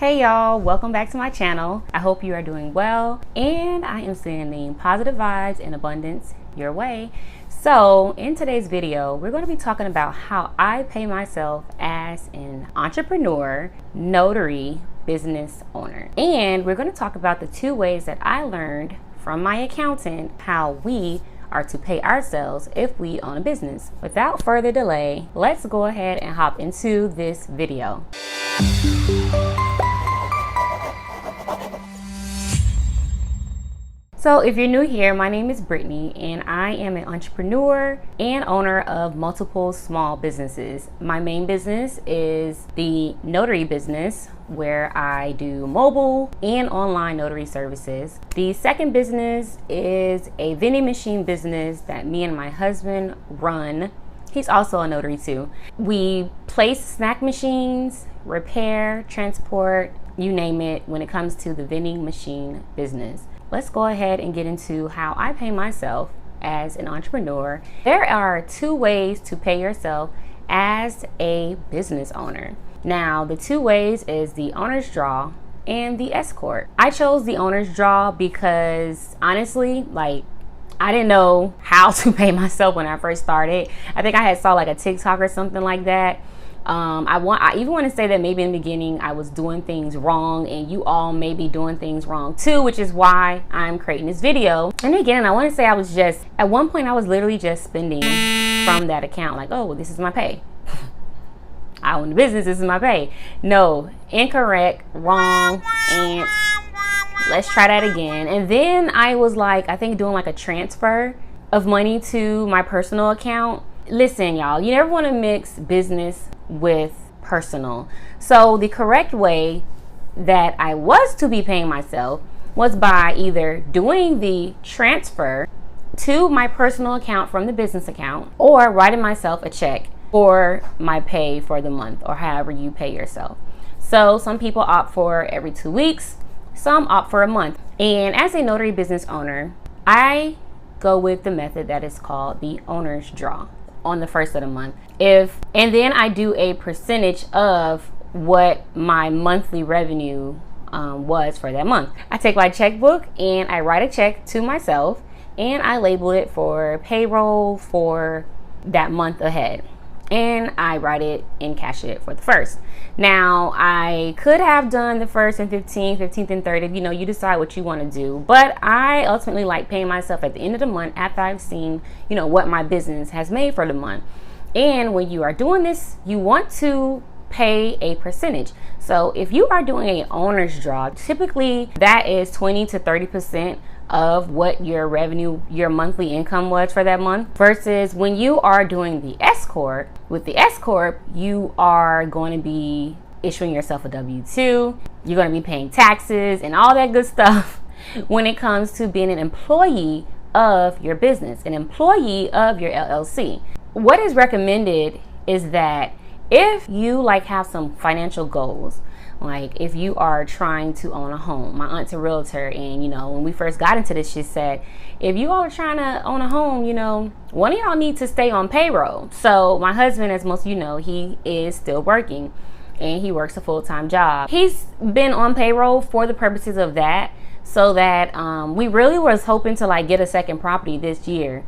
Hey y'all, welcome back to my channel. I hope you are doing well and I am sending positive vibes and abundance your way. So in today's video, we're going to be talking about how I pay myself as an entrepreneur, notary, business owner. And we're going to talk about the 2 ways that I learned from my accountant how we are to pay ourselves if we own a business. Without further delay, let's go ahead and hop into this video. So if you're new here, my name is Brittany and I am an entrepreneur and owner of multiple small businesses. My main business is the notary business, where I do mobile and online notary services. The second business is a vending machine business that me and my husband run. He's also a notary too. We place snack machines, repair, transport, you name it, when it comes to the vending machine business. Let's go ahead and get into how I pay myself as an entrepreneur. There are 2 ways to pay yourself as a business owner. Now, the 2 ways is the owner's draw and the S corp. I chose the owner's draw because honestly, I didn't know how to pay myself when I first started. I think I had saw like a TikTok or something like that. I even want to say that maybe in the beginning I was doing things wrong and you all may be doing things wrong too, which is why I'm creating this video. And again, I want to say at one point I was literally just spending from that account, like, oh, well, this is my pay. I own the business, this is my pay. No, incorrect, wrong, and let's try that again. And then I was like, I think doing like a transfer of money to my personal account. Listen, y'all, you never want to mix business with personal. So the correct way that I was to be paying myself was by either doing the transfer to my personal account from the business account or writing myself a check for my pay for the month, or however you pay yourself. So some people opt for every 2 weeks, some opt for a month. And as a notary business owner, I go with the method that is called the owner's draw on the first of the month. And then I do a percentage of what my monthly revenue was for that month. I take my checkbook and I write a check to myself and I label it for payroll for that month ahead. And I write it and cash it for the first. Now, I could have done the 1st and 15th and 30th, you decide what you want to do. But I ultimately like paying myself at the end of the month after I've seen, what my business has made for the month. And when you are doing this, you want to pay a percentage. So if you are doing an owner's draw, typically that is 20 to 30% of what your revenue, your monthly income was for that month, versus when you are doing the S corp. With the S corp, you are going to be issuing yourself a W-2. You're going to be paying taxes and all that good stuff when it comes to being an employee of your business, an employee of your LLC. What is recommended is that if you have some financial goals, like if you are trying to own a home. My aunt's a realtor, and when we first got into this, she said, if you all are trying to own a home, one of y'all need to stay on payroll. So my husband, as most of you know, he is still working and he works a full-time job. He's been on payroll for the purposes of that, so that we really was hoping to get a second property this year.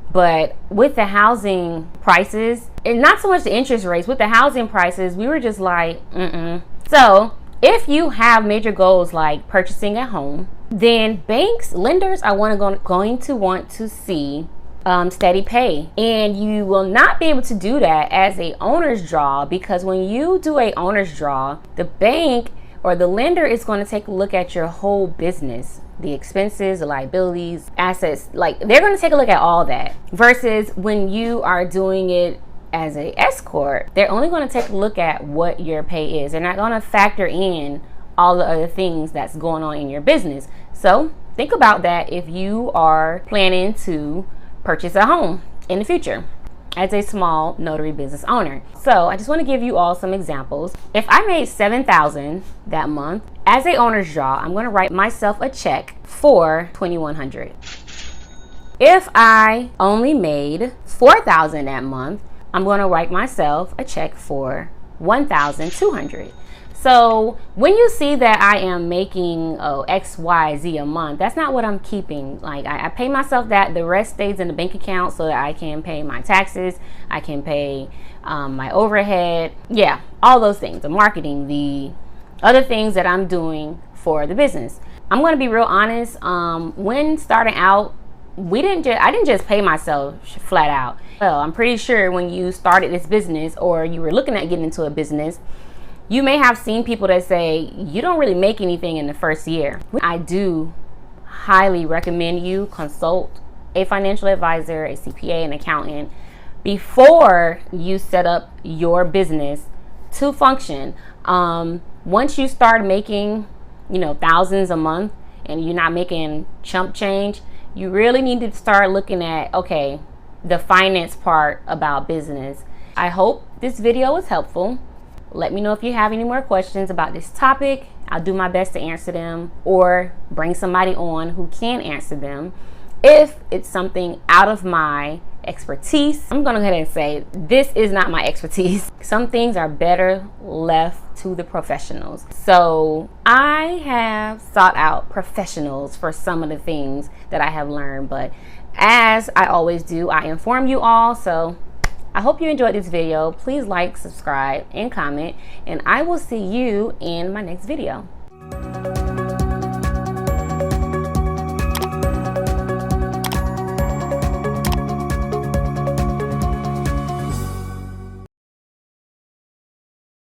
But with the housing prices, and not so much the interest rates, with the housing prices, we were just like, So if you have major goals like purchasing a home, then lenders are going to want to see steady pay. And you will not be able to do that as a owner's draw, because when you do a owner's draw, the bank or the lender is going to take a look at your whole business, the expenses, the liabilities, assets, they're going to take a look at all that. Versus when you are doing it as a S corp, they're only going to take a look at what your pay is. They're not going to factor in all the other things that's going on in your business. So think about that if you are planning to purchase a home in the future as a small notary business owner. So I just want to give you all some examples. If I made $7,000 that month, as a owner's draw, I'm going to write myself a check for $2,100. If I only made $4,000 that month, I'm going to write myself a check for $1,200. So when you see that I am making X, Y, Z a month, that's not what I'm keeping. Like I pay myself that. The rest stays in the bank account so that I can pay my taxes. I can pay my overhead. Yeah, all those things. The marketing, the other things that I'm doing for the business. I'm going to be real honest. When starting out, I didn't just pay myself flat out. Well, I'm pretty sure when you started this business or you were looking at getting into a business, you may have seen people that say you don't really make anything in the first year. I do highly recommend you consult a financial advisor, a CPA, an accountant before you set up your business to function. Once you start making, thousands a month and you're not making chump change, you really need to start looking at, okay, the finance part about business. I hope this video was helpful. Let me know if you have any more questions about this topic. I'll do my best to answer them or bring somebody on who can answer them. If it's something out of my expertise, I'm going to go ahead and say this is not my expertise. Some things are better left to the professionals. So I have sought out professionals for some of the things that I have learned, but as I always do, I inform you all. So I hope you enjoyed this video. Please like, subscribe, and comment, and I will see you in my next video.